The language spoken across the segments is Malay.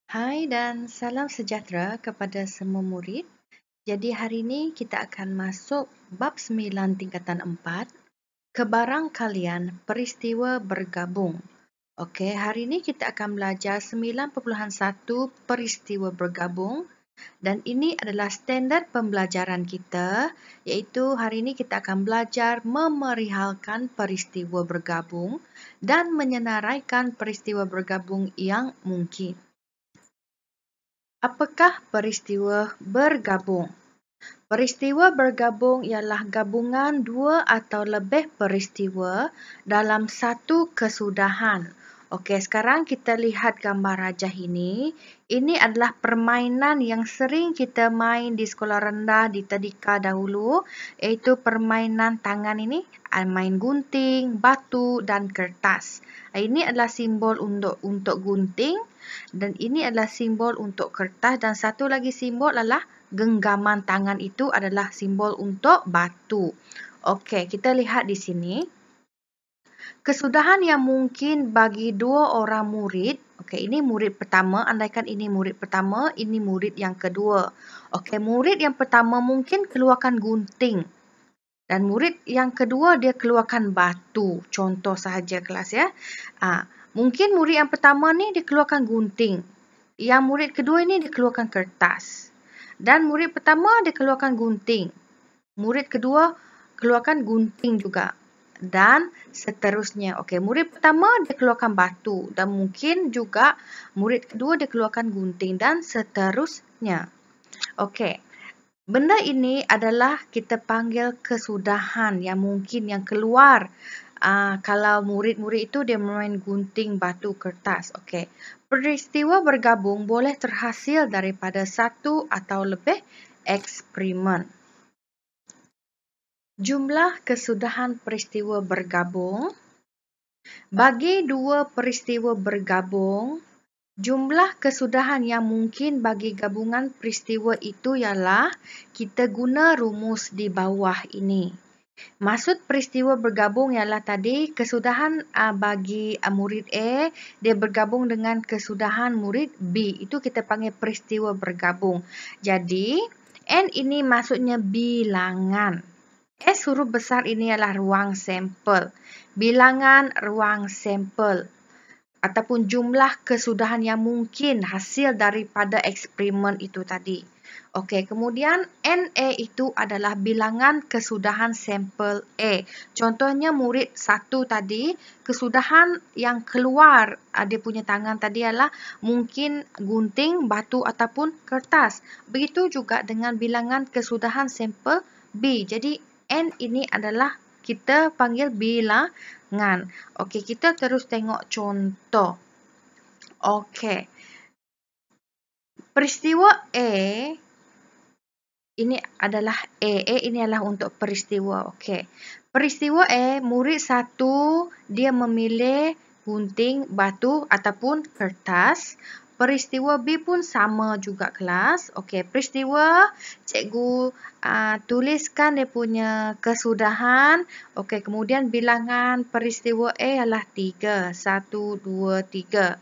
Hai dan salam sejahtera kepada semua murid. Jadi hari ini kita akan masuk bab 9 tingkatan 4, kebarang kalian peristiwa bergabung. Okey, hari ini kita akan belajar 9.1 peristiwa bergabung dan ini adalah standard pembelajaran kita, iaitu hari ini kita akan belajar memerihalkan peristiwa bergabung dan menyenaraikan peristiwa bergabung yang mungkin. Apakah peristiwa bergabung? Peristiwa bergabung ialah gabungan dua atau lebih peristiwa dalam satu kesudahan. Okey, sekarang kita lihat gambar rajah ini. Ini adalah permainan yang sering kita main di sekolah rendah di tadika dahulu, iaitu permainan tangan ini, main gunting, batu dan kertas. Ini adalah simbol untuk gunting dan ini adalah simbol untuk kertas dan satu lagi simbol adalah genggaman tangan itu adalah simbol untuk batu. Okey, kita lihat di sini. Kesudahan yang mungkin bagi dua orang murid. Okey, ini murid pertama. Andaikan ini murid pertama, ini murid yang kedua. Okey, murid yang pertama mungkin keluarkan gunting. Dan murid yang kedua dia keluarkan batu. Contoh sahaja kelas ya. Mungkin murid yang pertama ni dia keluarkan gunting. Yang murid kedua ini dia keluarkan kertas. Dan murid pertama dia keluarkan gunting. Murid kedua keluarkan gunting juga. Dan seterusnya. Okey, murid pertama dia keluarkan batu. Dan mungkin juga murid kedua dia keluarkan gunting. Dan seterusnya. Okey. Benda ini adalah kita panggil kesudahan yang mungkin yang keluar. Kalau murid-murid itu dia main gunting, batu, kertas. Okey. Peristiwa bergabung boleh terhasil daripada satu atau lebih eksperimen. Jumlah kesudahan peristiwa bergabung. Bagi dua peristiwa bergabung, jumlah kesudahan yang mungkin bagi gabungan peristiwa itu ialah kita guna rumus di bawah ini. Maksud peristiwa bergabung ialah tadi kesudahan bagi murid A, dia bergabung dengan kesudahan murid B. Itu kita panggil peristiwa bergabung. Jadi, N ini maksudnya bilangan. S huruf besar ini adalah ruang sampel. Bilangan ruang sampel. Ataupun jumlah kesudahan yang mungkin hasil daripada eksperimen itu tadi. Okey, kemudian NA itu adalah bilangan kesudahan sampel A. Contohnya murid 1 tadi, kesudahan yang keluar dia punya tangan tadi adalah mungkin gunting, batu ataupun kertas. Begitu juga dengan bilangan kesudahan sampel B. Jadi N ini adalah kita panggil bilangan. Okey, kita terus tengok contoh. Okey. Peristiwa A ini adalah A. A ini adalah untuk peristiwa. Okey. Peristiwa A, murid 1 dia memilih gunting, batu ataupun kertas. Peristiwa B pun sama juga kelas. Okey, peristiwa cikgu tuliskan dia punya kesudahan. Okey, kemudian bilangan peristiwa A adalah 3. 1, 2, 3.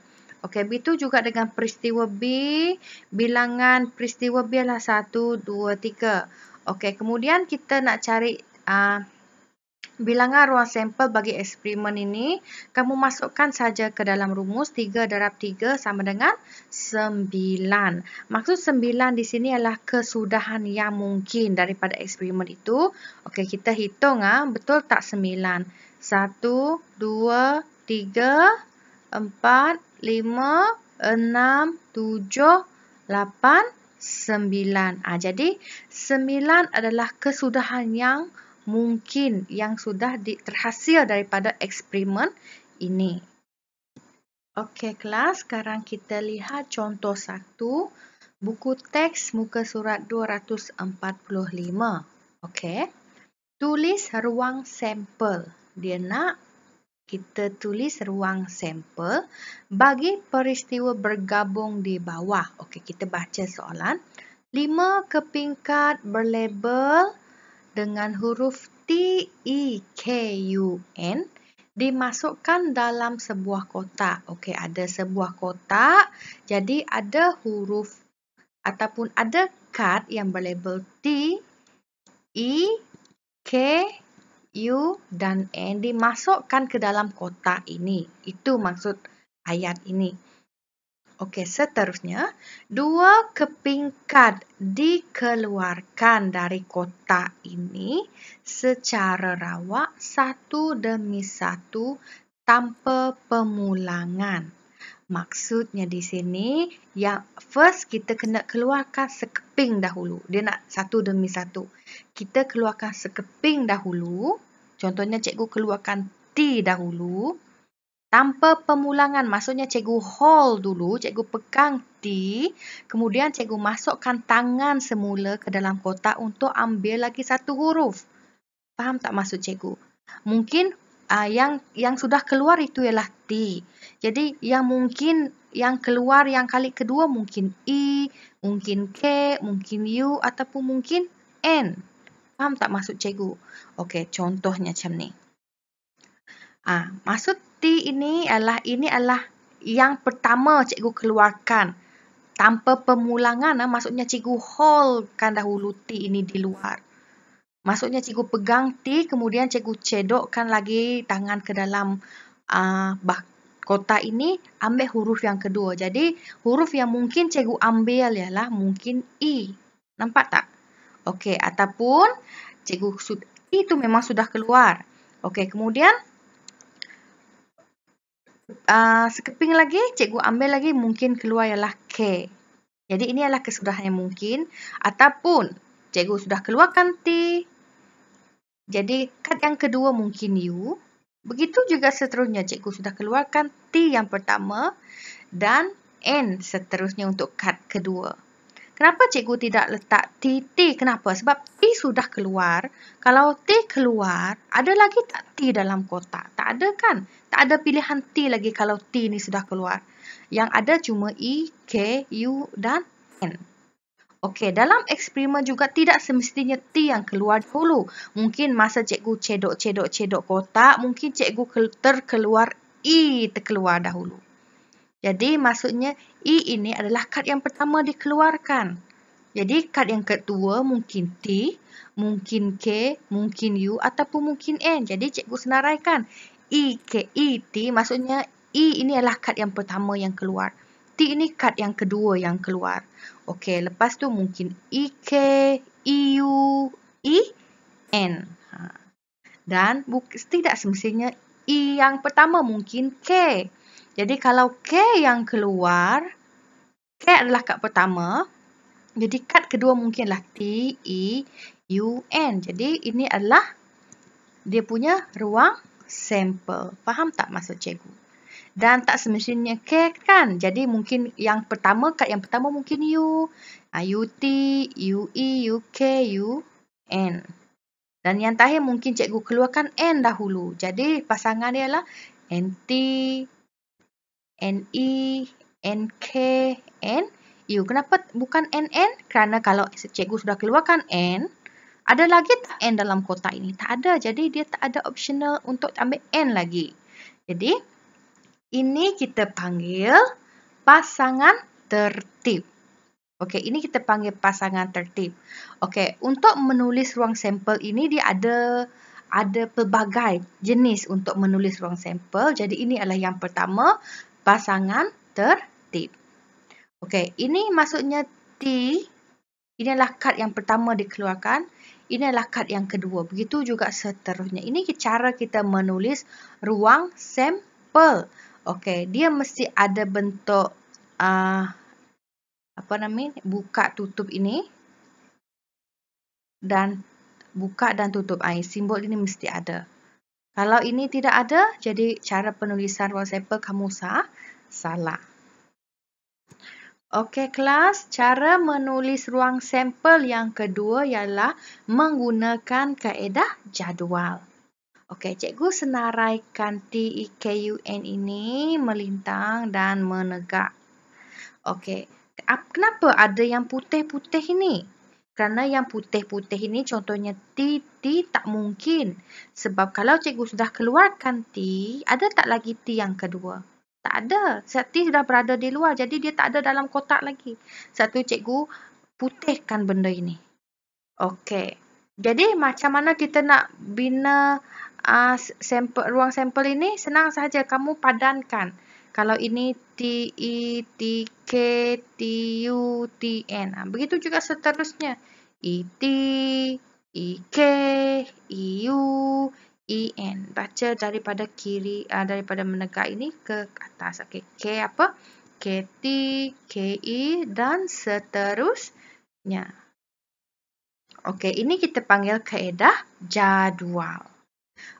Okey, begitu juga dengan peristiwa B. Bilangan peristiwa B adalah 1, 2, 3. Okey, kemudian kita nak cari bilangan ruang sampel bagi eksperimen ini. Kamu masukkan saja ke dalam rumus 3 darab 3 sama dengan 9. Maksud 9 di sini adalah kesudahan yang mungkin daripada eksperimen itu. Okey, kita hitung betul tak 9? 1, 2, 3, 4, 5, 6, 7, 8, 9. Jadi 9 adalah kesudahan yang mungkin yang sudah terhasil daripada eksperimen ini. Okey kelas, sekarang kita lihat contoh 1. Buku teks muka surat 245. Okey. Tulis ruang sampel. Dia nak kita tulis ruang sampel bagi peristiwa bergabung di bawah. Okey, kita baca soalan. 5 kepingkat berlabel dengan huruf TEKUN dimasukkan dalam sebuah kotak. Okey, ada sebuah kotak. Jadi ada huruf ataupun ada kad yang berlabel T, E, K, U dan N dimasukkan ke dalam kotak ini. Itu maksud ayat ini. Okey, seterusnya, 2 keping kad dikeluarkan dari kotak ini secara rawak satu demi satu tanpa pemulangan. Maksudnya di sini, yang first kita kena keluarkan sekeping dahulu. Dia nak satu demi satu. Kita keluarkan sekeping dahulu. Contohnya cikgu keluarkan T dahulu. Tanpa pemulangan, maksudnya cikgu hold dulu, cikgu pegang T, kemudian cikgu masukkan tangan semula ke dalam kotak untuk ambil lagi satu huruf. Faham tak maksud cikgu? Mungkin yang sudah keluar itu ialah T. Jadi yang mungkin yang keluar yang kali kedua mungkin E, mungkin K, mungkin U ataupun mungkin N. Faham tak maksud cikgu? Okey, contohnya macam ni. Maksud T ini adalah yang pertama cikgu keluarkan. Tanpa pemulangan, maksudnya cikgu holdkan dahulu T ini di luar. Maksudnya cikgu pegang T, kemudian cikgu cedokkan lagi tangan ke dalam kotak ini, ambil huruf yang kedua. Jadi, huruf yang mungkin cikgu ambil ialah mungkin E. Nampak tak? Okey, ataupun cikgu itu memang sudah keluar. Okey, kemudian sekeping lagi, cikgu ambil lagi mungkin keluar ialah K. Jadi ini adalah kesudahan yang mungkin. Ataupun cikgu sudah keluarkan T. Jadi kad yang kedua mungkin U. Begitu juga seterusnya cikgu sudah keluarkan T yang pertama dan N seterusnya untuk kad kedua. Kenapa cikgu tidak letak T? Kenapa? Sebab T sudah keluar. Kalau T keluar, ada lagi tak T dalam kotak? Tak ada kan? Tak ada pilihan T lagi kalau T ni sudah keluar. Yang ada cuma E, K, U dan N. Okey, dalam eksperimen juga tidak semestinya T yang keluar dahulu. Mungkin masa cikgu cedok kotak, mungkin cikgu terkeluar E terkeluar dahulu. Jadi maksudnya E ini adalah kad yang pertama dikeluarkan. Jadi kad yang kedua mungkin T, mungkin K, mungkin U ataupun mungkin N. Jadi cikgu senaraikan. E, K, E, T maksudnya E ini adalah kad yang pertama yang keluar. T ini kad yang kedua yang keluar. Okey, lepas tu mungkin E, K, E, U, E, N. Dan tidak semestinya E yang pertama mungkin K. Jadi kalau K yang keluar, K adalah kad pertama. Jadi kad kedua mungkinlah T, E, U, N. Jadi ini adalah dia punya ruang sampel. Faham tak maksud cikgu? Dan tak semestinya K kan. Jadi mungkin yang pertama, kad yang pertama mungkin U. UT, UE, UK, UN. Dan yang terakhir mungkin cikgu keluarkan N dahulu. Jadi pasangan dia adalah NT, NE, NK, NU. Kenapa bukan NN? Kerana kalau cikgu sudah keluarkan N, ada lagi tak N dalam kotak ini? Tak ada. Jadi dia tak ada optional untuk ambil N lagi. Jadi ini kita panggil pasangan tertib. Okey, ini kita panggil pasangan tertib. Okey, untuk menulis ruang sampel ini dia ada pelbagai jenis untuk menulis ruang sampel. Jadi ini adalah yang pertama, pasangan tertib. Okey, ini maksudnya T. Ini adalah kad yang pertama dikeluarkan. Ini adalah kad yang kedua. Begitu juga seterusnya. Ini cara kita menulis ruang sampel. Okey, dia mesti ada bentuk buka tutup ini. Dan buka dan tutup. Simbol ini mesti ada. Kalau ini tidak ada, jadi cara penulisan ruang sampel kamu salah. Okey kelas, cara menulis ruang sampel yang kedua ialah menggunakan kaedah jadual. Okey, cikgu senaraikan TEKUN ini melintang dan menegak. Okey, kenapa ada yang putih-putih ini? Kerana yang putih-putih ini contohnya T tak mungkin. Sebab kalau cikgu sudah keluarkan T, ada tak lagi T yang kedua? Tak ada. T sudah berada di luar. Jadi dia tak ada dalam kotak lagi. Satu cikgu putihkan benda ini. Okey. Jadi macam mana kita nak bina ruang sampel ini? Senang sahaja. Kamu padankan. Kalau ini T, E, T, K, T, U, T, N. Begitu juga seterusnya. E, T, E, K, E, U, E, N. Baca daripada kiri, daripada menegak ini ke atas. Okey. K apa? K, T, K, E dan seterusnya. Okey, ini kita panggil kaedah jadual.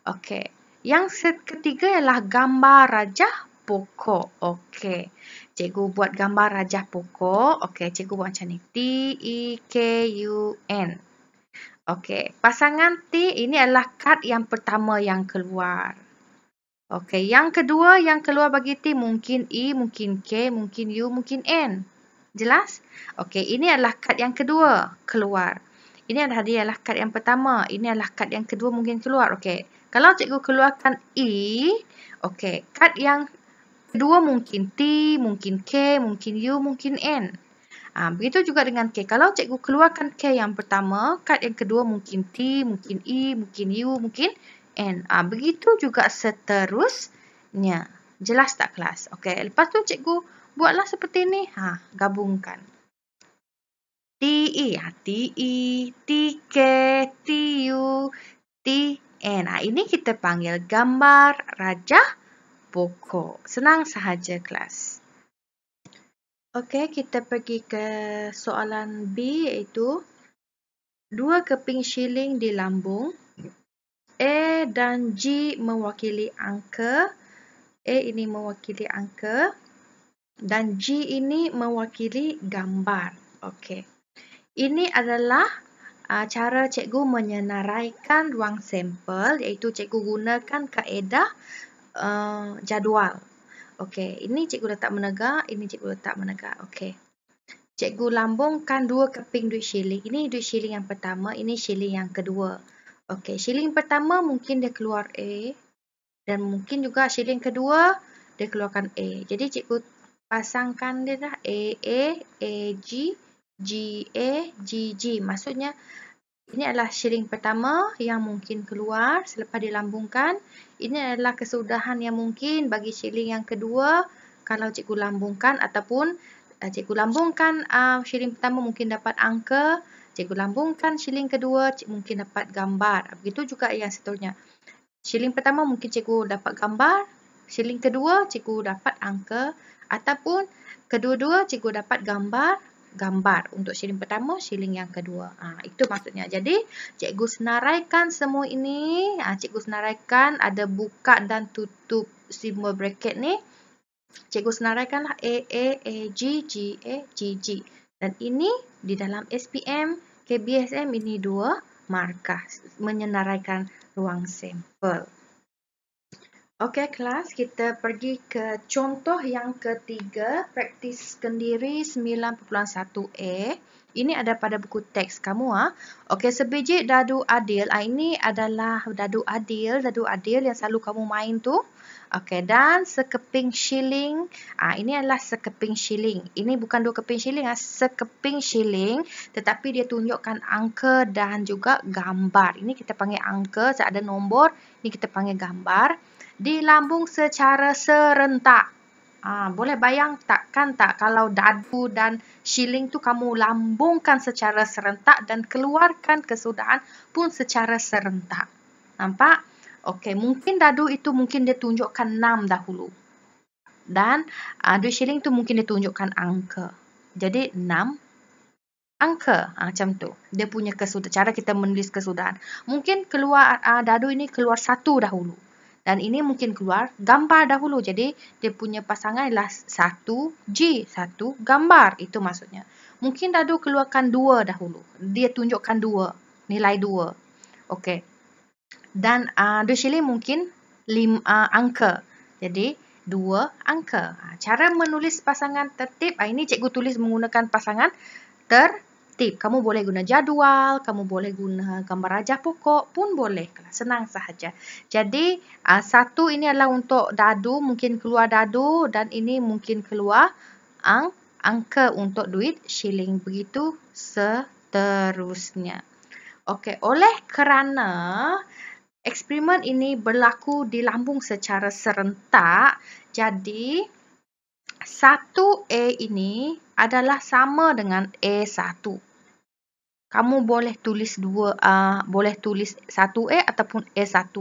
Okey. Yang ketiga ialah gambar rajah pokok. Okey. Cikgu buat gambar rajah pokok. Okey, cikgu buat macam ni. T, E, K, U, N. Okey. Pasangan T ini adalah kad yang pertama yang keluar. Okey. Yang kedua yang keluar bagi T mungkin E, mungkin K, mungkin U, mungkin N. Jelas? Okey. Ini adalah kad yang kedua keluar. Ini adalah kad yang pertama. Ini adalah kad yang kedua mungkin keluar. Okey. Kalau cikgu keluarkan E, okey, kad yang kedua mungkin T, mungkin K, mungkin U, mungkin N. Begitu juga dengan K. Kalau cikgu keluarkan K yang pertama, kad yang kedua mungkin T, mungkin E, mungkin U, mungkin N. Begitu juga seterusnya. Jelas tak kelas? Okey, lepas tu cikgu buatlah seperti ini. Gabungkan. T, E, T, K, T, U, T, N. Ini kita panggil gambar rajah pokok. Senang sahaja kelas. Okey, kita pergi ke soalan B iaitu dua keping shilling di lambung. A dan G mewakili angka. A ini mewakili angka dan G ini mewakili gambar. Okey. Ini adalah cara cikgu menyenaraikan ruang sampel iaitu cikgu gunakan kaedah jadual. Okey, ini cikgu letak menegak, ini cikgu letak menegak. Okey. Cikgu lambungkan dua keping duit shilling. Ini duit shilling yang pertama, ini shilling yang kedua. Okey, shilling pertama mungkin dia keluar A dan mungkin juga shilling kedua dia keluarkan A. Jadi cikgu pasangkan dia dah A, G, G. Maksudnya ini adalah shilling pertama yang mungkin keluar selepas dilambungkan. Ini adalah kesudahan yang mungkin bagi shilling yang kedua kalau cikgu lambungkan ataupun cikgu lambungkan shilling pertama mungkin dapat angka. Cikgu lambungkan shilling kedua mungkin dapat gambar. Begitu juga yang seterusnya. Shilling pertama mungkin cikgu dapat gambar. Shilling kedua cikgu dapat angka. Ataupun kedua-dua cikgu dapat gambar untuk shilling pertama, shilling yang kedua. Itu maksudnya. Jadi, cikgu senaraikan semua ini. Cikgu senaraikan ada buka dan tutup simbol bracket ni. Cikgu senaraikanlah A, G, G. Dan ini di dalam SPM, KBSM ini dua markah menyenaraikan ruang sampel. Okey kelas, kita pergi ke contoh yang ketiga, praktis sendiri 9.1a. Ini ada pada buku teks kamu. Okey, sebiji dadu adil. Ini adalah dadu adil yang selalu kamu main tu. Okey, dan sekeping shilling. Ini adalah sekeping shilling. Ini bukan dua keping shilling, sekeping shilling. Tetapi dia tunjukkan angka dan juga gambar. Ini kita panggil angka, ada nombor. Ini kita panggil gambar. Dilambung secara serentak. Boleh bayang takkan tak kalau dadu dan shilling tu kamu lambungkan secara serentak dan keluarkan kesudahan pun secara serentak. Nampak? Okey, mungkin dadu itu mungkin dia tunjukkan 6 dahulu. Dan duit shilling tu mungkin dia tunjukkan angka. Jadi 6 angka. Macam tu. Dia punya kesudahan. Cara kita menulis kesudahan. Mungkin keluar dadu ini keluar 1 dahulu. Dan ini mungkin keluar gambar dahulu. Jadi, dia punya pasangan adalah 1 G, 1 gambar. Itu maksudnya. Mungkin dadu keluarkan 2 dahulu. Dia tunjukkan 2. Nilai 2. Okey. Dan duit shilling mungkin 5 angka. Jadi, 2 angka. Cara menulis pasangan tertib. Ini cikgu tulis menggunakan pasangan tertib. tip. Kamu boleh guna jadual, kamu boleh guna gambar rajah pokok pun boleh. Senang sahaja. Jadi, satu ini adalah untuk dadu, mungkin keluar dadu dan ini mungkin keluar angka untuk duit shilling. Begitu seterusnya. Okey, oleh kerana eksperimen ini berlaku di lambung secara serentak, jadi 1A ini adalah sama dengan A1. Kamu boleh tulis boleh tulis 1A ataupun A1.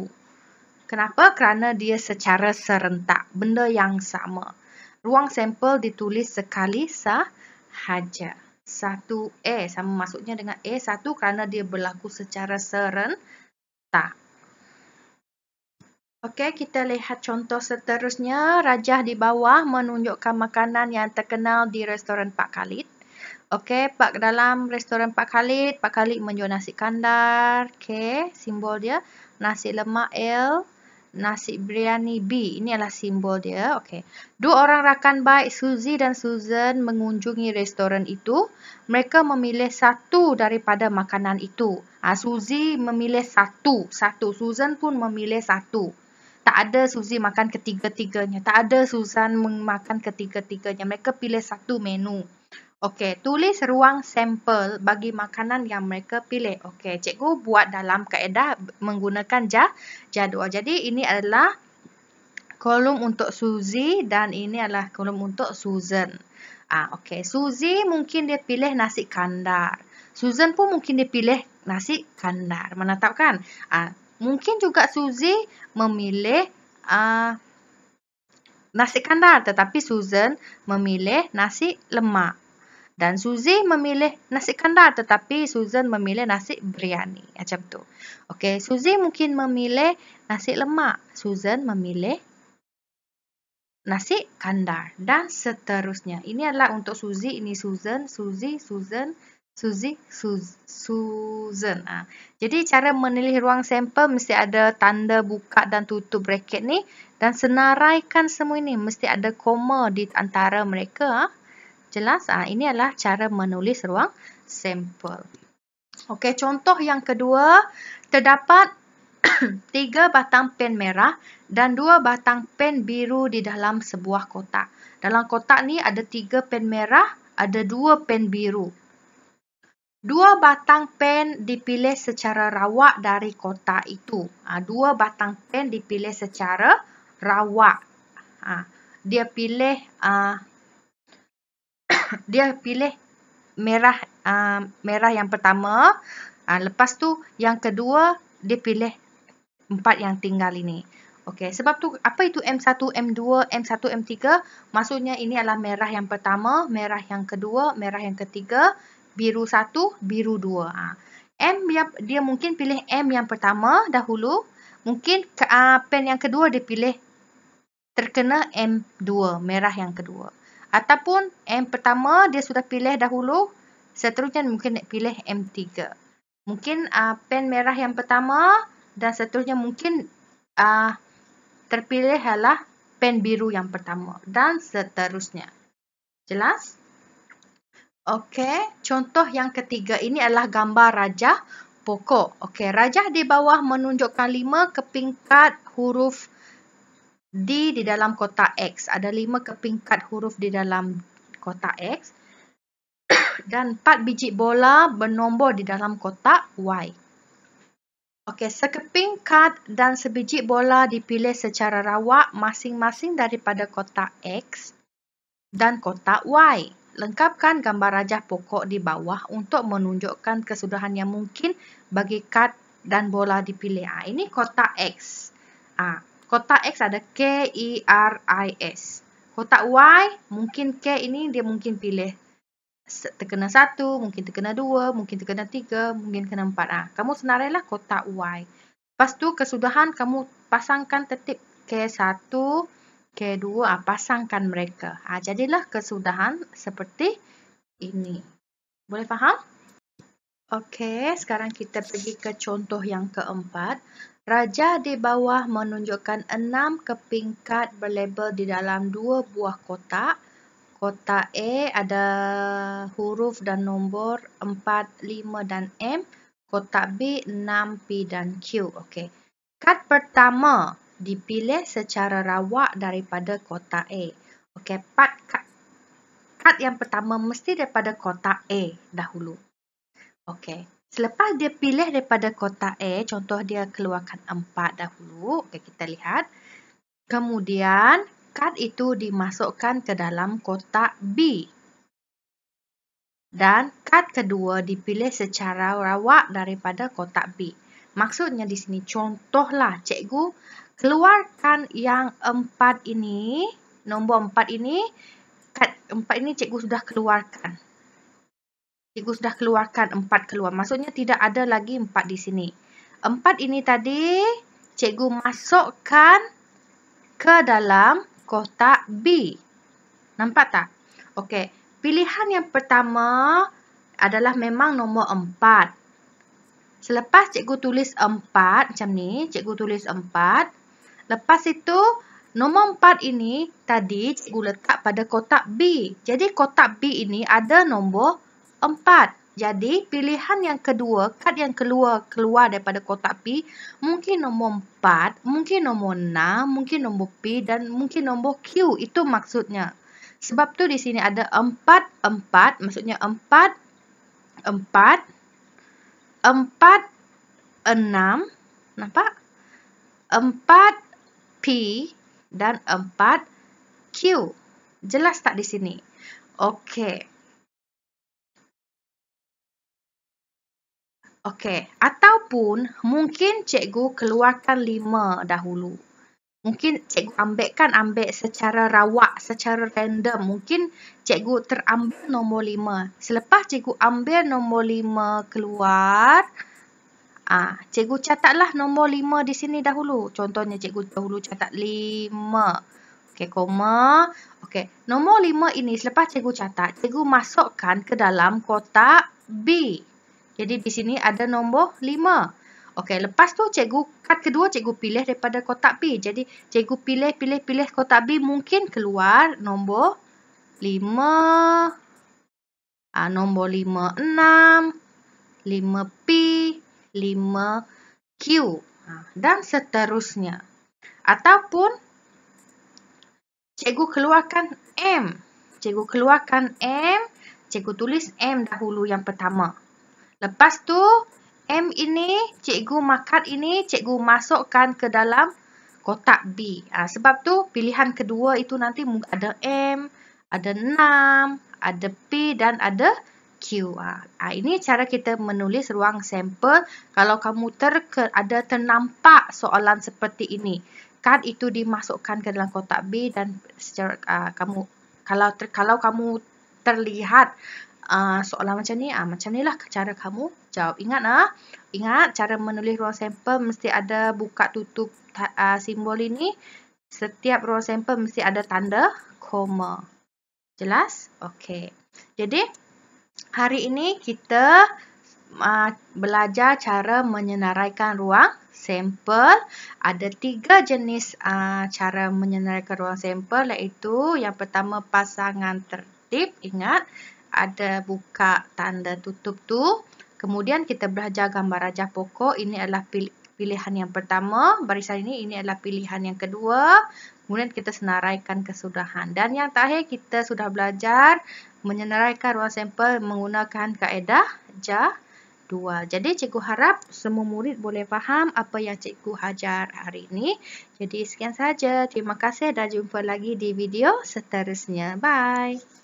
Kenapa? Kerana dia secara serentak, benda yang sama. Ruang sampel ditulis sekali sahaja. 1A sama maksudnya dengan A1 kerana dia berlaku secara serentak. Okey, kita lihat contoh seterusnya. Rajah di bawah menunjukkan makanan yang terkenal di restoran Pak Khalid. Okey, dalam restoran Pak Khalid menjual nasi kandar, K, simbol dia. Nasi lemak L, nasi biryani B. Ini adalah simbol dia. Okey. Dua orang rakan baik, Suzy dan Susan, mengunjungi restoran itu. Mereka memilih satu daripada makanan itu. Suzy memilih satu. Susan pun memilih satu. Tak ada Suzy makan ketiga-tiganya. Tak ada Susan makan ketiga-tiganya. Mereka pilih satu menu. Okey, tulis ruang sampel bagi makanan yang mereka pilih. Okey, cikgu buat dalam kaedah menggunakan jadual. Jadi ini adalah kolom untuk Suzy dan ini adalah kolom untuk Susan. Okey, Suzy mungkin dia pilih nasi kandar. Susan pun mungkin dia pilih nasi kandar. Mana tahu kan? Mungkin juga Suzy memilih nasi kandar tetapi Susan memilih nasi lemak. Dan Suzy memilih nasi kandar tetapi Susan memilih nasi biryani. Macam tu. Okey, Suzy mungkin memilih nasi lemak. Susan memilih nasi kandar dan seterusnya. Ini adalah untuk Suzy, ini Susan, Suzy, Susan, Suzy, Susan. Jadi cara menilih ruang sampel mesti ada tanda buka dan tutup bracket ni dan senaraikan semua ini. Mesti ada koma di antara mereka. Jelas? Ini adalah cara menulis ruang sampel. Okey, contoh yang kedua. Terdapat 3 batang pen merah dan 2 batang pen biru di dalam sebuah kotak. Dalam kotak ni ada 3 pen merah, ada 2 pen biru. 2 batang pen dipilih secara rawak dari kotak itu. 2 batang pen dipilih secara rawak. Dia pilih merah yang pertama. Lepas tu yang kedua dia pilih 4 yang tinggal ini. Okey, sebab tu apa itu M1, M2, M1, M3? Maksudnya ini adalah merah yang pertama, merah yang kedua, merah yang ketiga, biru 1, biru 2. Dia mungkin pilih M yang pertama dahulu. Mungkin pen yang kedua dia pilih terkena M2, merah yang kedua. Ataupun M pertama dia sudah pilih dahulu, seterusnya mungkin nak pilih M3. Mungkin pen merah yang pertama dan seterusnya mungkin terpilih adalah pen biru yang pertama dan seterusnya. Jelas? Okey, contoh yang ketiga ini adalah gambar rajah pokok. Okey, rajah di bawah menunjukkan 5 kepingkat huruf D di dalam kotak X. Ada 5 kepingkat huruf di dalam kotak X. Dan 4 biji bola bernombor di dalam kotak Y. Okey, sekeping kad dan sebiji bola dipilih secara rawak masing-masing daripada kotak X dan kotak Y. Lengkapkan gambar rajah pokok di bawah untuk menunjukkan kesudahan yang mungkin bagi kad dan bola dipilih. Ini kotak X. Kotak X ada K, E, R, I, S. Kotak Y, mungkin K ini dia mungkin pilih terkena 1, mungkin terkena 2, mungkin terkena 3, mungkin terkena 4. Kamu senarailah kotak Y. Lepas tu kesudahan kamu pasangkan tertib K1, K2, pasangkan mereka. Jadilah kesudahan seperti ini. Boleh faham? Okey, sekarang kita pergi ke contoh yang keempat. Rajah di bawah menunjukkan 6 keping kad berlabel di dalam 2 buah kotak. kotak A ada huruf dan nombor 4, 5 dan M. Kotak B 6, P dan Q. Okey. Kad pertama dipilih secara rawak daripada kotak A. Okey, kad yang pertama mesti daripada kotak A dahulu. Okey. Selepas dia pilih daripada kotak A, contoh dia keluarkan 4 dahulu. Okey, kita lihat. Kemudian kad itu dimasukkan ke dalam kotak B. Dan kad kedua dipilih secara rawak daripada kotak B. Maksudnya di sini, contohlah cikgu keluarkan yang 4 ini, nombor 4 ini, kad 4 ini cikgu sudah keluarkan. Cikgu sudah keluarkan 4 keluar. Maksudnya tidak ada lagi 4 di sini. 4 ini tadi cikgu masukkan ke dalam kotak B. Nampak tak? Okey. Pilihan yang pertama adalah memang nombor 4. Selepas cikgu tulis 4 macam ni, cikgu tulis 4. Lepas itu, nombor 4 ini tadi cikgu letak pada kotak B. Jadi kotak B ini ada nombor 4. Jadi pilihan yang kedua, kad yang keluar daripada kotak B, mungkin nombor 4, mungkin nombor 6, mungkin nombor P dan mungkin nombor Q. Itu maksudnya. Sebab tu di sini ada 4, 4, maksudnya 4, 4, 4, 6, nampak? 4, P dan 4, Q. Jelas tak di sini? Okey. Okey. Ataupun mungkin cikgu keluarkan 5 dahulu. Mungkin cikgu ambil secara rawak, secara random. Mungkin cikgu terambil nombor 5. Selepas cikgu ambil nombor 5 keluar, cikgu catatlah nombor 5 di sini dahulu. Contohnya cikgu dahulu catat 5. Okey, koma. Okey, nombor 5 ini selepas cikgu catat, cikgu masukkan ke dalam kotak B. Jadi di sini ada nombor 5. Okey, lepas tu kad kedua cikgu pilih daripada kotak B. Jadi cikgu pilih kotak B, mungkin keluar nombor 5, nombor 5, 6, 5P, 5Q dan seterusnya. Ataupun cikgu keluarkan M. Cikgu keluarkan M, cikgu tulis M dahulu yang pertama. Lepas tu M ini, kad ini cikgu masukkan ke dalam kotak B. Sebab tu pilihan kedua itu nanti ada M, ada 6, ada P dan ada Q. Ini cara kita menulis ruang sampel. Kalau kamu ada ternampak soalan seperti ini, kad itu dimasukkan ke dalam kotak B dan secara kalau kamu terlihat soalan macam ni lah cara kamu jawab. Ingat cara menulis ruang sampel mesti ada buka tutup simbol ini. Setiap ruang sampel mesti ada tanda koma. Jelas? Okey. Jadi hari ini kita belajar cara menyenaraikan ruang sampel. Ada 3 jenis cara menyenaraikan ruang sampel, iaitu yang pertama pasangan tertib. Ingat, ada buka tanda tutup tu. Kemudian kita belajar gambar rajah pokok. Ini adalah pilihan yang pertama. Barisan ini adalah pilihan yang kedua. Kemudian kita senaraikan kesudahan. Dan yang terakhir kita sudah belajar menyenaraikan ruang sampel menggunakan kaedah jadual. Jadi cikgu harap semua murid boleh faham apa yang cikgu ajar hari ini. Jadi sekian saja. Terima kasih dan jumpa lagi di video seterusnya. Bye.